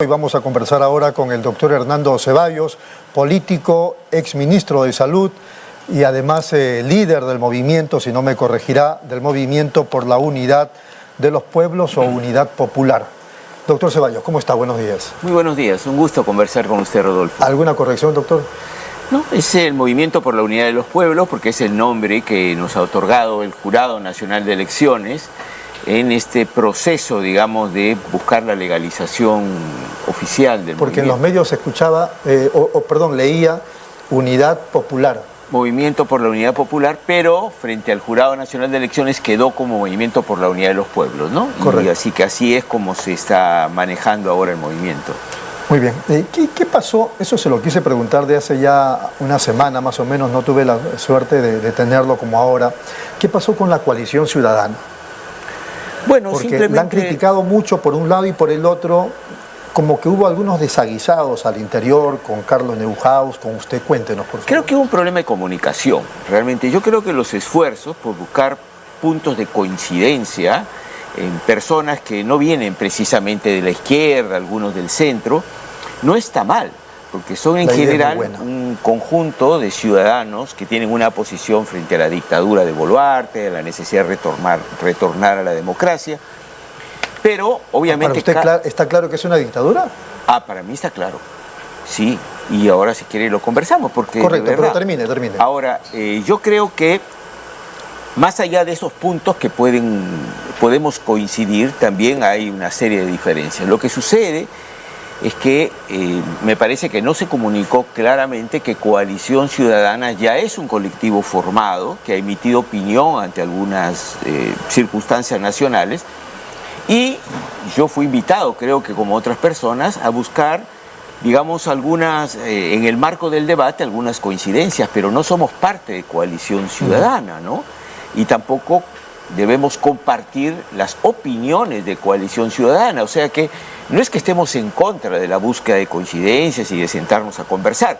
Hoy vamos a conversar ahora con el doctor Hernando Ceballos, político, exministro de Salud y además líder del movimiento, si no me corregirá, del movimiento por la unidad de los pueblos o unidad popular. Doctor Ceballos, ¿cómo está? Buenos días. Muy buenos días, un gusto conversar con usted, Rodolfo. ¿Alguna corrección, doctor? No, es el Movimiento por la Unidad de los Pueblos, porque es el nombre que nos ha otorgado el Jurado Nacional de Elecciones en este proceso, digamos, de buscar la legalización oficial del Porque movimiento. en los medios se escuchaba, leía Unidad Popular. Movimiento por la Unidad Popular, pero frente al Jurado Nacional de Elecciones quedó como Movimiento por la Unidad de los Pueblos, ¿no? Correcto. Y así es como se está manejando ahora el movimiento. Muy bien. ¿Qué pasó? Eso se lo quise preguntar de hace ya una semana más o menos, no tuve la suerte de tenerlo como ahora. ¿Qué pasó con la coalición ciudadana? Bueno, porque simplemente la han criticado mucho por un lado y por el otro, como que hubo algunos desaguisados al interior, con Carlos Neuhaus, con usted. Cuéntenos, por favor. Creo que hubo un problema de comunicación, realmente. Yo creo que los esfuerzos por buscar puntos de coincidencia en personas que no vienen precisamente de la izquierda, algunos del centro, no está mal, porque son en general un conjunto de ciudadanos que tienen una posición frente a la dictadura de Boluarte, a la necesidad de retornar a la democracia, pero obviamente... ¿Para usted está claro que es una dictadura? Para mí está claro, sí, y ahora si quiere lo conversamos, porque... Correcto, de verdad, pero termine. Ahora, yo creo que más allá de esos puntos que podemos coincidir, también hay una serie de diferencias. Lo que sucede es que me parece que no se comunicó claramente que Coalición Ciudadana ya es un colectivo formado, que ha emitido opinión ante algunas circunstancias nacionales, y yo fui invitado, creo que como otras personas, a buscar, digamos, en el marco del debate, algunas coincidencias, pero no somos parte de Coalición Ciudadana, ¿no? Y tampoco debemos compartir las opiniones de Coalición Ciudadana, o sea que no es que estemos en contra de la búsqueda de coincidencias y de sentarnos a conversar,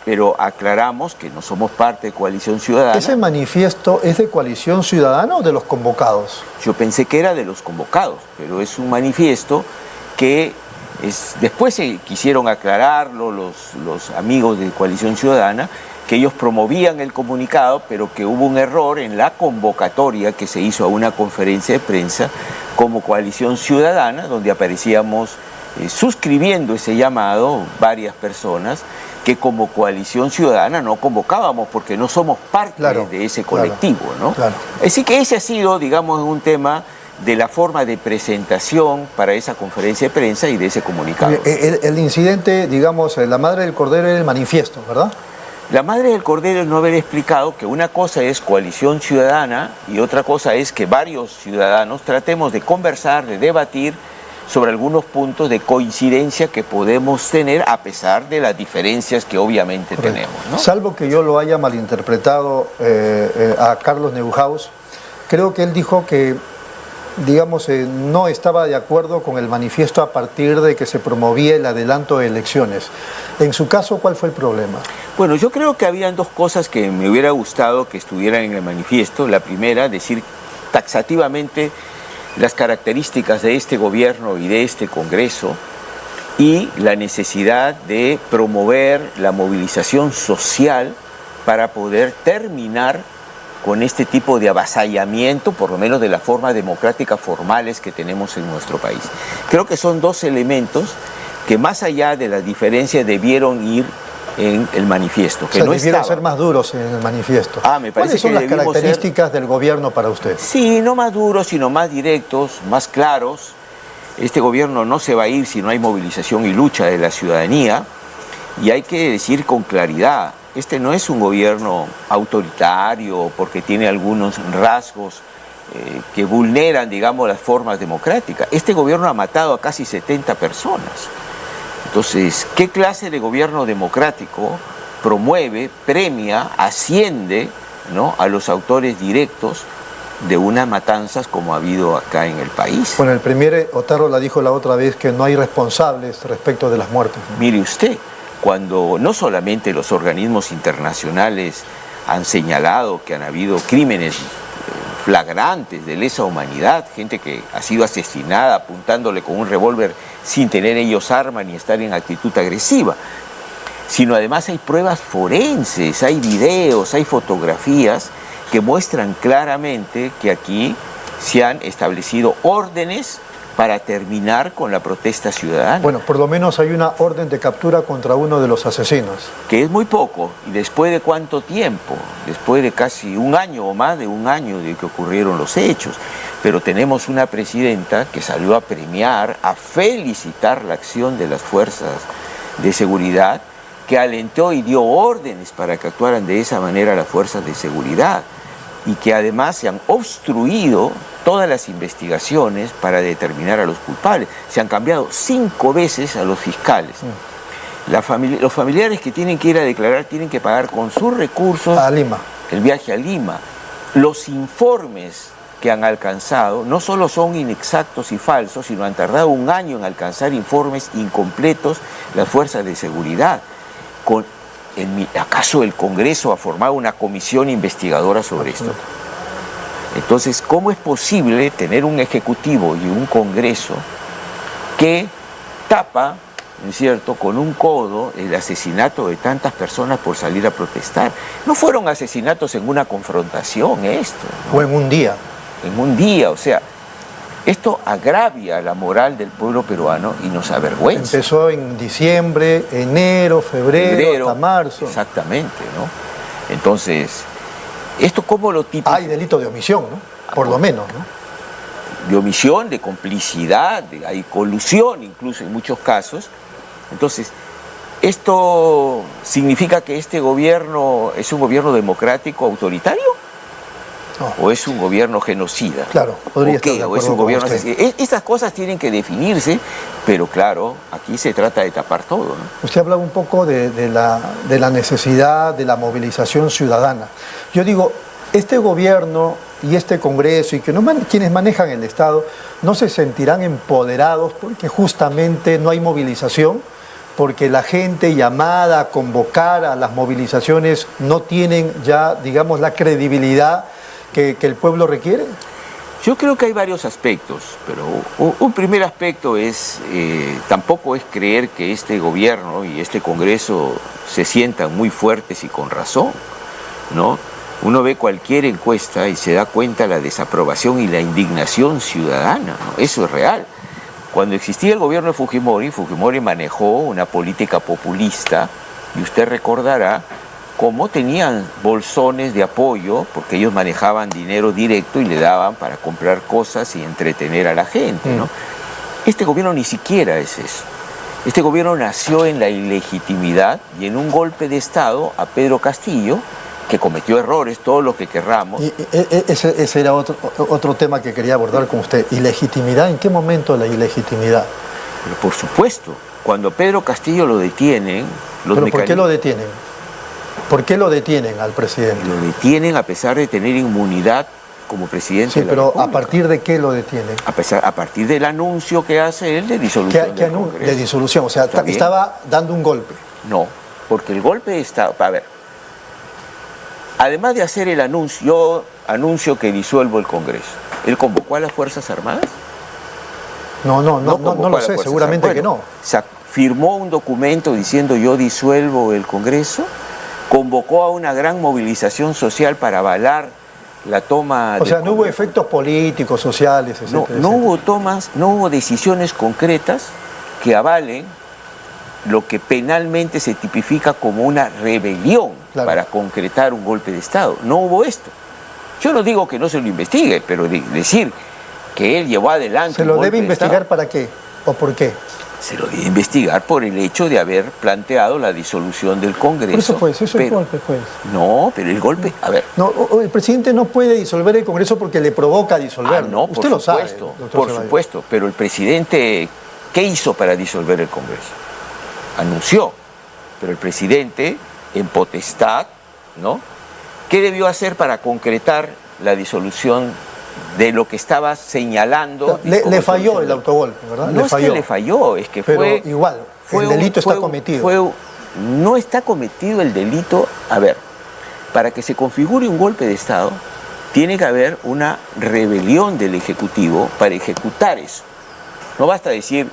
pero aclaramos que no somos parte de Coalición Ciudadana. ¿Ese manifiesto es de Coalición Ciudadana o de los convocados? Yo pensé que era de los convocados, pero es un manifiesto que después se quisieron aclararlo los amigos de Coalición Ciudadana, que ellos promovían el comunicado, pero que hubo un error en la convocatoria que se hizo a una conferencia de prensa como Coalición Ciudadana, donde aparecíamos suscribiendo ese llamado varias personas, que como Coalición Ciudadana no convocábamos porque no somos parte de ese colectivo, ¿no? Claro. Así que ese ha sido, digamos, un tema de la forma de presentación para esa conferencia de prensa y de ese comunicado. El incidente, digamos, la madre del cordero era el manifiesto, ¿verdad? La madre del cordero es no haber explicado que una cosa es Coalición Ciudadana y otra cosa es que varios ciudadanos tratemos de conversar, de debatir sobre algunos puntos de coincidencia que podemos tener a pesar de las diferencias que obviamente tenemos, ¿no? Salvo que yo lo haya malinterpretado a Carlos Neuhaus, creo que él dijo que, digamos, no estaba de acuerdo con el manifiesto a partir de que se promovía el adelanto de elecciones. En su caso, ¿cuál fue el problema? Bueno, yo creo que habían dos cosas que me hubiera gustado que estuvieran en el manifiesto. La primera, decir taxativamente las características de este gobierno y de este Congreso y la necesidad de promover la movilización social para poder terminar con este tipo de avasallamiento, por lo menos de la forma democrática formales que tenemos en nuestro país. Creo que son dos elementos que más allá de las diferencias debieron ir en el manifiesto, que debieron ser más duros en el manifiesto. Me parece ¿Cuáles son que las características del gobierno para usted? Sí, no más duros, sino más directos, más claros. Este gobierno no se va a ir si no hay movilización y lucha de la ciudadanía, y hay que decir con claridad, este no es un gobierno autoritario porque tiene algunos rasgos que vulneran, digamos, las formas democráticas. Este gobierno ha matado a casi 70 personas. Entonces, ¿qué clase de gobierno democrático promueve, premia, asciende, ¿no?, a los autores directos de unas matanzas como ha habido acá en el país? Bueno, el premier Otarro la dijo la otra vez que no hay responsables respecto de las muertes, ¿no? Mire usted, cuando no solamente los organismos internacionales han señalado que han habido crímenes flagrantes de lesa humanidad, gente que ha sido asesinada apuntándole con un revólver sin tener ellos arma ni estar en actitud agresiva, sino además hay pruebas forenses, hay videos, hay fotografías que muestran claramente que aquí se han establecido órdenes para terminar con la protesta ciudadana. Bueno, por lo menos hay una orden de captura contra uno de los asesinos. Que es muy poco, y después de cuánto tiempo, después de casi un año o más de un año de que ocurrieron los hechos. Pero tenemos una presidenta que salió a premiar, a felicitar la acción de las fuerzas de seguridad, que alentó y dio órdenes para que actuaran de esa manera las fuerzas de seguridad, y que además se han obstruido todas las investigaciones para determinar a los culpables. Se han cambiado 5 veces a los fiscales. Los familiares que tienen que ir a declarar tienen que pagar con sus recursos a Lima el viaje a Lima. Los informes que han alcanzado no solo son inexactos y falsos, sino han tardado un año en alcanzar informes incompletos las fuerzas de seguridad. ¿Acaso el Congreso ha formado una comisión investigadora sobre esto? Entonces, ¿cómo es posible tener un Ejecutivo y un Congreso que tapa, ¿no es cierto?, con un codo el asesinato de tantas personas por salir a protestar? No fueron asesinatos en una confrontación esto, ¿no? O en un día. En un día, o sea, esto agravia la moral del pueblo peruano y nos avergüenza. Empezó en diciembre, enero, febrero, hasta marzo. Exactamente, ¿no? Entonces, ¿esto cómo lo tipifica? Hay delito de omisión, ¿no? Por lo menos, ¿no? De omisión, de complicidad, hay colusión incluso en muchos casos. Entonces, ¿esto significa que este gobierno es un gobierno democrático autoritario? No. ¿O es un gobierno genocida? Claro, podría estar de ¿O acuerdo es un con gobierno usted. asesino? Estas cosas tienen que definirse, pero claro, aquí se trata de tapar todo, ¿no? Usted hablaba un poco de la necesidad de la movilización ciudadana. Yo digo, este gobierno y este Congreso y quienes manejan el Estado no se sentirán empoderados porque justamente no hay movilización, porque la gente llamada a convocar a las movilizaciones no tienen ya, digamos, la credibilidad que el pueblo requiere. Yo creo que hay varios aspectos, pero un primer aspecto es, tampoco es creer que este gobierno y este Congreso se sientan muy fuertes y con razón, ¿no? Uno ve cualquier encuesta y se da cuenta la desaprobación y la indignación ciudadana, ¿no? Eso es real. Cuando existía el gobierno de Fujimori, Fujimori manejó una política populista, y usted recordará cómo tenían bolsones de apoyo, porque ellos manejaban dinero directo y le daban para comprar cosas y entretener a la gente, ¿no? Este gobierno ni siquiera es eso. Este gobierno nació en la ilegitimidad y en un golpe de Estado a Pedro Castillo, que cometió errores, todo lo que querramos. Y ese era otro tema que quería abordar con usted. ¿Ilegitimidad? ¿En qué momento la ilegitimidad? Pero por supuesto, cuando Pedro Castillo lo detienen... ¿Pero por qué lo detienen? ¿Por qué lo detienen al presidente? Lo detienen a pesar de tener inmunidad como presidente de la pero República. ¿a partir de qué lo detienen? A partir del anuncio que hace él de disolución del Congreso. De disolución, o sea, estaba dando un golpe. No, porque el golpe de Estado... A ver, además de hacer el anuncio, yo anuncio que disuelvo el Congreso, ¿él convocó a las Fuerzas Armadas? No lo sé, seguramente que no. Firmó un documento diciendo yo disuelvo el Congreso, convocó a una gran movilización social para avalar la toma... O sea, no hubo efectos políticos, sociales, etc. No hubo decisiones concretas que avalen lo que penalmente se tipifica como una rebelión, claro, para concretar un golpe de Estado. No hubo esto. Yo no digo que no se lo investigue, pero decir que él llevó adelante... ¿Se lo debe investigar para qué? ¿O por qué? Se lo debe investigar por el hecho de haber planteado la disolución del Congreso. Por eso pues, eso es golpe pues. No, pero el golpe, a ver... No, el presidente no puede disolver el Congreso porque le provoca disolverlo. No, usted lo sabe, por supuesto, pero el presidente, ¿qué hizo para disolver el Congreso? Anunció, pero el presidente, en potestad, ¿no? ¿Qué debió hacer para concretar la disolución de lo que estaba señalando? Le falló el autogolpe, ¿verdad? No es que le falló, es que pero igual, el delito está cometido. No está cometido el delito. A ver, para que se configure un golpe de Estado, tiene que haber una rebelión del Ejecutivo para ejecutar eso. No basta decir,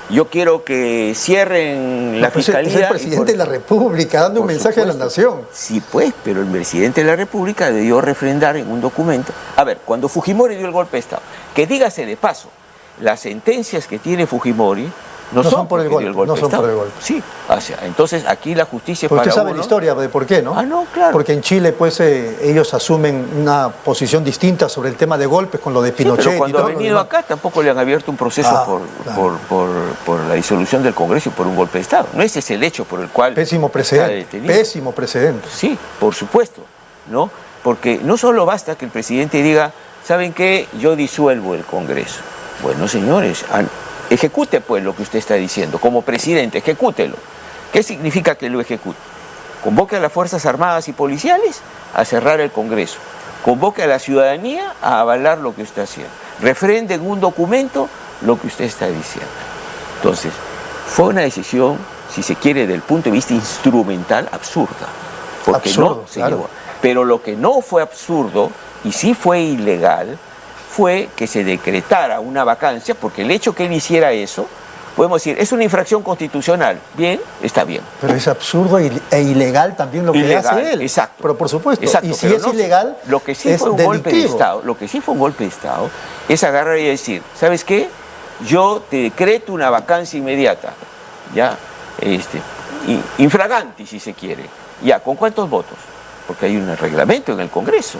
yo quiero que cierren la fiscalía. Es el presidente de la República dando un mensaje a la nación. Sí, pues, pero el presidente de la República debió refrendar en un documento. A ver, cuando Fujimori dio el golpe de Estado, que dígase de paso, las sentencias que tiene Fujimori no son por el golpe, no son por el golpe. Sí, o sea, entonces aquí la justicia es porque para usted sabe uno. la historia de por qué, ¿no? Ah, no, claro. Porque en Chile, pues, ellos asumen una posición distinta sobre el tema de golpes con lo de Pinochet. Sí, pero cuando y todo ha venido acá tampoco le han abierto un proceso por la disolución del Congreso y por un golpe de Estado. No ese es el hecho por el cual pésimo precedente, pésimo precedente. Sí, por supuesto, ¿no? Porque no solo basta que el presidente diga, ¿saben qué? Yo disuelvo el Congreso. Bueno, señores, ejecute pues lo que usted está diciendo. Como presidente, ejecútelo. ¿Qué significa que lo ejecute? Convoque a las Fuerzas Armadas y Policiales a cerrar el Congreso. Convoque a la ciudadanía a avalar lo que usted está haciendo. Refrende en un documento lo que usted está diciendo. Entonces, fue una decisión, si se quiere, del punto de vista instrumental, absurda. Porque absurdo, no se llevó. Pero lo que no fue absurdo, y sí fue ilegal, fue que se decretara una vacancia, porque el hecho que él hiciera eso, podemos decir, es una infracción constitucional. Bien, está bien. Pero es absurdo e ilegal también lo que hace él. Exacto. Pero por supuesto, exacto, y si es ilegal, lo que sí es fue un delictivo. golpe de Estado, lo que sí fue un golpe de Estado, es agarrar y decir, ¿sabes qué? Yo te decreto una vacancia inmediata, ya, infraganti si se quiere. Ya, ¿con cuántos votos? Porque hay un reglamento en el Congreso.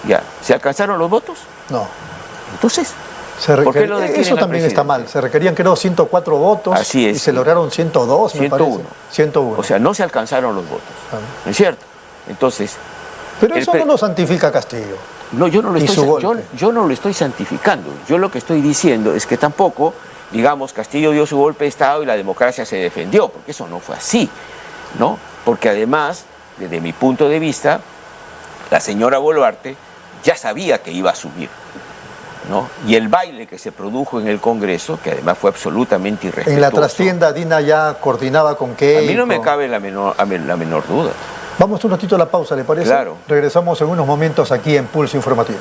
Ya, ¿se alcanzaron los votos? No. Entonces, ¿por qué lo detienen? Eso también está mal. Se requerían, creo, 104 votos. Así es. Y se lograron 102, 101. me parece. 101. O sea, no se alcanzaron los votos. ¿No es cierto? Entonces... Pero eso no lo santifica Castillo. No, yo no lo estoy santificando. Yo lo que estoy diciendo es que tampoco, digamos, Castillo dio su golpe de Estado y la democracia se defendió, porque eso no fue así, ¿no? Porque además, desde mi punto de vista, la señora Boluarte ya sabía que iba a asumir, ¿no? Y el baile que se produjo en el Congreso, que además fue absolutamente irrespetuoso. En la trastienda, Dina ya coordinaba con qué. A mí no me cabe la menor duda. Vamos un ratito a la pausa, ¿le parece? Claro. Regresamos en unos momentos aquí en Pulso Informativo.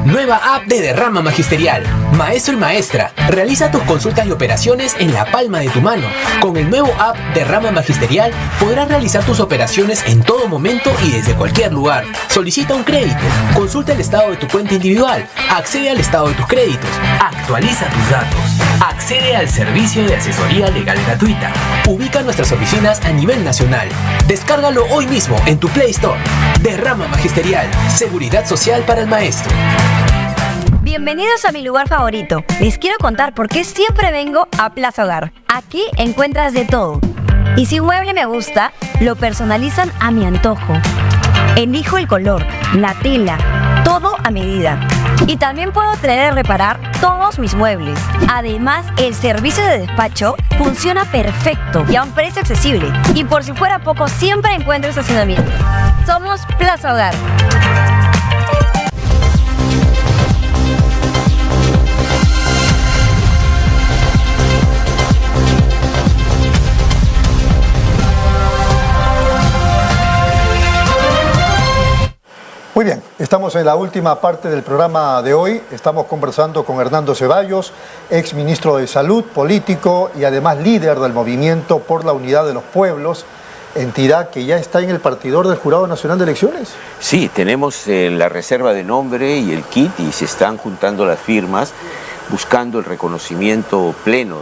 Nueva app de Derrama Magisterial. Maestro y maestra, realiza tus consultas y operaciones en la palma de tu mano. Con el nuevo app Derrama Magisterial podrás realizar tus operaciones en todo momento y desde cualquier lugar. Solicita un crédito, consulta el estado de tu cuenta individual, accede al estado de tus créditos, actualiza tus datos, accede al servicio de asesoría legal gratuita. Ubica nuestras oficinas a nivel nacional. Descárgalo hoy mismo en tu Play Store. Derrama Magisterial, seguridad social para el maestro. Bienvenidos a mi lugar favorito. Les quiero contar por qué siempre vengo a Plaza Hogar. Aquí encuentras de todo. Y si un mueble me gusta, lo personalizan a mi antojo. Elijo el color, la tela, todo a medida. Y también puedo traer a reparar todos mis muebles. Además, el servicio de despacho funciona perfecto y a un precio accesible. Y por si fuera poco, siempre encuentro estacionamiento. Somos Plaza Hogar. Muy bien, estamos en la última parte del programa de hoy. Estamos conversando con Hernando Ceballos, ex ministro de Salud, político y además líder del Movimiento por la Unidad de los Pueblos, entidad que ya está en el partidor del Jurado Nacional de Elecciones. Sí, tenemos la reserva de nombre y el kit y se están juntando las firmas buscando el reconocimiento pleno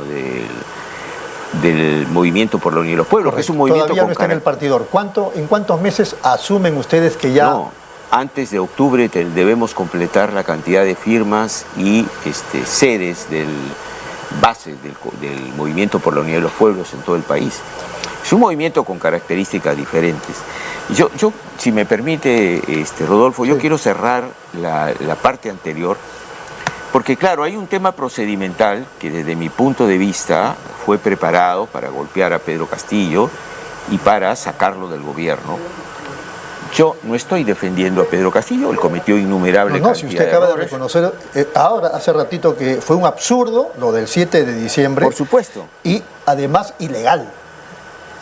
del Movimiento por la Unidad de los Pueblos, que es un movimiento todavía no está en el partidor. ¿En cuántos meses asumen ustedes que ya...? No. Antes de octubre debemos completar la cantidad de firmas y sedes del Movimiento por la Unidad de los Pueblos en todo el país. Es un movimiento con características diferentes. Yo si me permite, Rodolfo, yo quiero cerrar la parte anterior, porque claro, hay un tema procedimental que desde mi punto de vista fue preparado para golpear a Pedro Castillo y para sacarlo del gobierno. Yo no estoy defendiendo a Pedro Castillo, él cometió innumerables No, si usted acaba de errores. reconocer ahora, hace ratito, que fue un absurdo lo del 7 de diciembre. Por supuesto. Y además ilegal.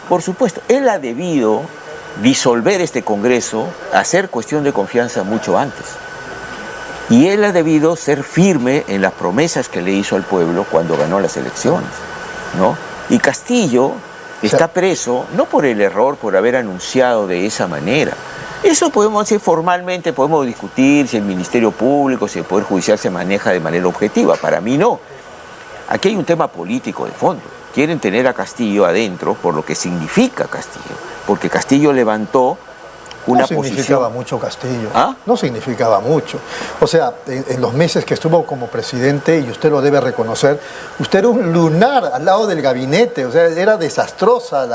Por supuesto, él ha debido disolver este Congreso, hacer cuestión de confianza mucho antes. Y él ha debido ser firme en las promesas que le hizo al pueblo cuando ganó las elecciones, ¿no? Y Castillo está preso no por el error, por haber anunciado de esa manera. Eso podemos decir formalmente, podemos discutir si el Ministerio Público, si el Poder Judicial se maneja de manera objetiva. Para mí no. Aquí hay un tema político de fondo. Quieren tener a Castillo adentro por lo que significa Castillo. Porque Castillo levantó una posición. No significaba mucho Castillo. ¿Ah? No significaba mucho. O sea, en los meses que estuvo como presidente, y usted lo debe reconocer, usted era un lunar al lado del gabinete. O sea, era desastrosa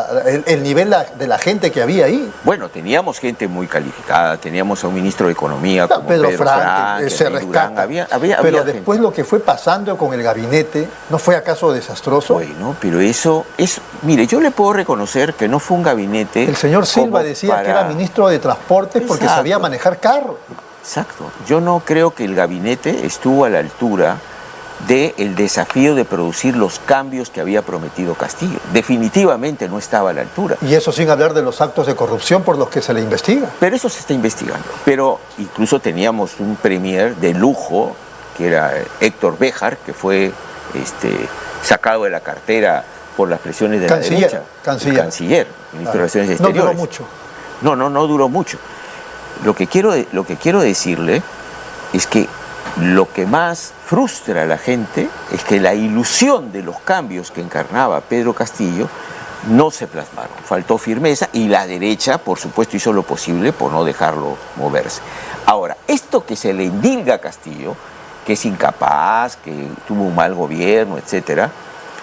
el nivel de la gente que había ahí. Bueno, teníamos gente muy calificada, teníamos a un ministro de Economía como Pedro Pedro Franque, se Rey Durán. rescata. Había Pero gente. después lo que fue pasando con el gabinete, ¿no fue acaso desastroso? Bueno, pero eso es... Mire, yo le puedo reconocer que no fue un gabinete... El señor Silva como decía que para- era ministro de Transportes porque Exacto. sabía manejar carro. Exacto. Yo no creo que el gabinete estuvo a la altura del desafío de producir los cambios que había prometido Castillo. Definitivamente no estaba a la altura. Y eso sin hablar de los actos de corrupción por los que se le investiga. Pero eso se está investigando. Pero incluso teníamos un premier de lujo, que era Héctor Béjar, que fue sacado de la cartera por las presiones de Canciller, la derecha. canciller. El canciller, ministro de Relaciones No Exteriores. duró mucho. No duró mucho. Lo que quiero decirle es que lo que más frustra a la gente es que la ilusión de los cambios que encarnaba Pedro Castillo no se plasmaron. Faltó firmeza y la derecha, por supuesto, hizo lo posible por no dejarlo moverse. Ahora, esto que se le indilga a Castillo, que es incapaz, que tuvo un mal gobierno, etcétera.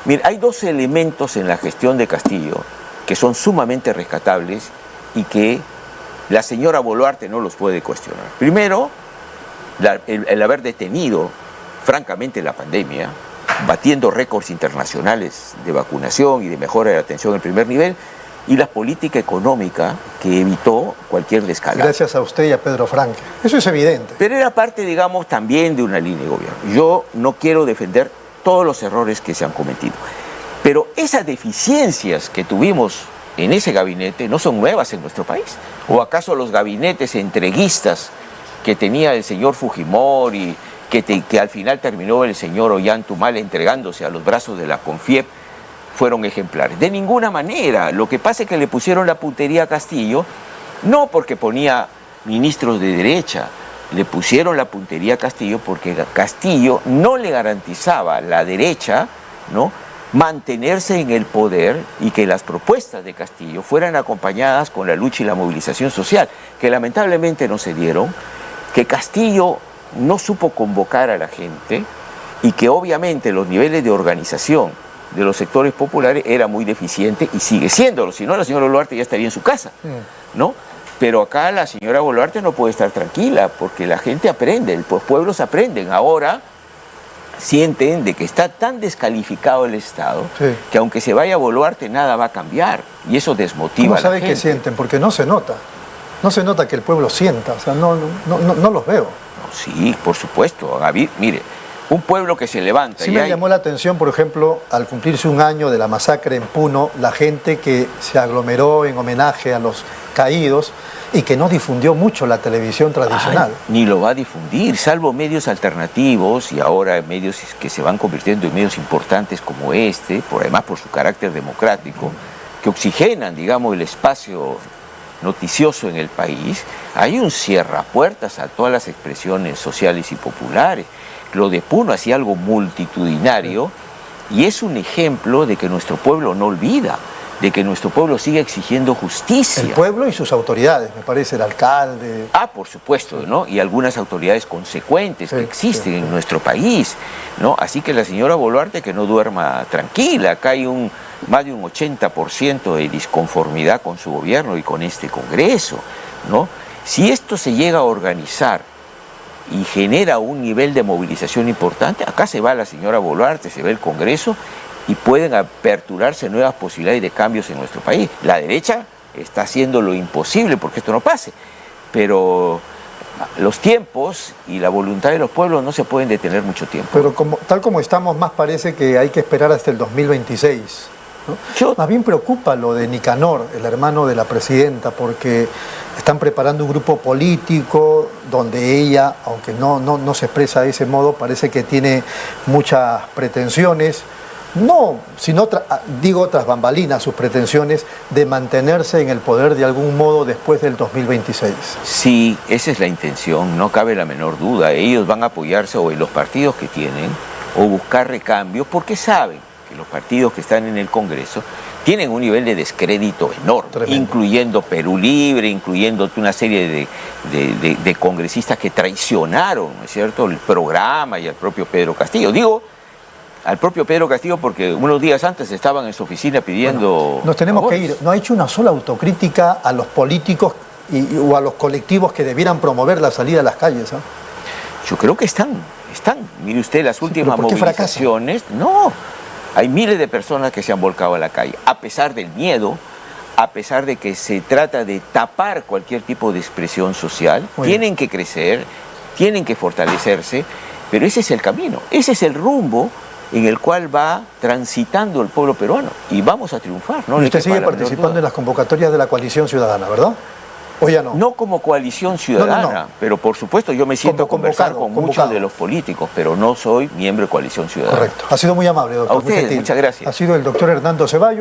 Mira, hay dos elementos en la gestión de Castillo que son sumamente rescatables y que la señora Boluarte no los puede cuestionar. Primero, el haber detenido, francamente, la pandemia, batiendo récords internacionales de vacunación y de mejora de la atención en primer nivel, y la política económica que evitó cualquier descalabro. Gracias a usted y a Pedro Franque. Eso es evidente. Pero era parte, digamos, también de una línea de gobierno. Yo no quiero defender todos los errores que se han cometido, pero esas deficiencias que tuvimos en ese gabinete no son nuevas en nuestro país. ¿O acaso los gabinetes entreguistas que tenía el señor Fujimori, que al final terminó el señor Ollanta entregándose a los brazos de la CONFIEP, fueron ejemplares? De ninguna manera. Lo que pasa es que le pusieron la puntería a Castillo, no porque ponía ministros de derecha, le pusieron la puntería a Castillo porque Castillo no le garantizaba a la derecha, ¿no?, mantenerse en el poder y que las propuestas de Castillo fueran acompañadas con la lucha y la movilización social, que lamentablemente no se dieron, que Castillo no supo convocar a la gente y que obviamente los niveles de organización de los sectores populares era muy deficiente y sigue siéndolo. Si no, la señora Boluarte ya estaría en su casa, ¿no? Pero acá la señora Boluarte no puede estar tranquila porque la gente aprende, los pueblos aprenden. Ahora sienten de que está tan descalificado el Estado, Sí. que aunque se vaya Boluarte nada va a cambiar y eso desmotiva ¿Cómo a la sabe gente. que sienten? Porque no se nota. No se nota que el pueblo sienta. O sea, no los veo. Sí, por supuesto. Gaby, mire, un pueblo que se levanta Sí y me hay... llamó la atención, por ejemplo, al cumplirse un año de la masacre en Puno, la gente que se aglomeró en homenaje a los caídos y que no difundió mucho la televisión tradicional. Ay, ni lo va a difundir, salvo medios alternativos y ahora medios que se van convirtiendo en medios importantes como además por su carácter democrático, que oxigenan, digamos, el espacio noticioso en el país. Hay un cierrapuertas a todas las expresiones sociales y populares. Lo de Puno hacía algo multitudinario y es un ejemplo de que nuestro pueblo no olvida, de que nuestro pueblo sigue exigiendo justicia. El pueblo y sus autoridades, me parece, el alcalde. Ah, por supuesto, ¿no? Y algunas autoridades consecuentes Sí, que existen sí. en nuestro país, ¿no? Así que la señora Boluarte que no duerma tranquila. Acá hay más de un 80% de disconformidad con su gobierno y con este Congreso, ¿no? Si esto se llega a organizar y genera un nivel de movilización importante, acá se va la señora Boluarte, se va el Congreso y pueden aperturarse nuevas posibilidades de cambios en nuestro país. La derecha está haciendo lo imposible porque esto no pase. pero los tiempos y la voluntad de los pueblos no se pueden detener mucho tiempo. Pero tal como estamos, más parece que hay que esperar hasta el 2026. ¿no? Más bien preocupa lo de Nicanor, el hermano de la presidenta, porque están preparando un grupo político donde ella, aunque no se expresa de ese modo, parece que tiene muchas pretensiones, no, sino digo tras bambalinas, sus pretensiones de mantenerse en el poder de algún modo después del 2026. Sí, esa es la intención, no cabe la menor duda. Ellos van a apoyarse o en los partidos que tienen o buscar recambios porque saben que los partidos que están en el Congreso tienen un nivel de descrédito enorme, tremendo, incluyendo Perú Libre, incluyendo una serie de congresistas que traicionaron, ¿no es cierto?, el programa y al propio Pedro Castillo. Digo al propio Pedro Castillo porque unos días antes estaban en su oficina pidiendo... Bueno, nos tenemos que ir. No ha hecho una sola autocrítica a los políticos o a los colectivos que debieran promover la salida a las calles. ¿eh? Yo creo que están. Mire usted las últimas movilizaciones. No, hay miles de personas que se han volcado a la calle, a pesar del miedo, a pesar de que se trata de tapar cualquier tipo de expresión social. Tienen que crecer, tienen que fortalecerse, pero ese es el camino, ese es el rumbo en el cual va transitando el pueblo peruano y vamos a triunfar. ¿No? Y usted sigue participando en las convocatorias de la Coalición Ciudadana, ¿verdad? ¿O ya no? No como Coalición Ciudadana, no. Pero por supuesto yo me siento a conversar con muchos de los políticos, pero no soy miembro de Coalición Ciudadana. Correcto. Ha sido muy amable, doctor. A ustedes, muchas gracias. Ha sido el doctor Hernando Ceballos.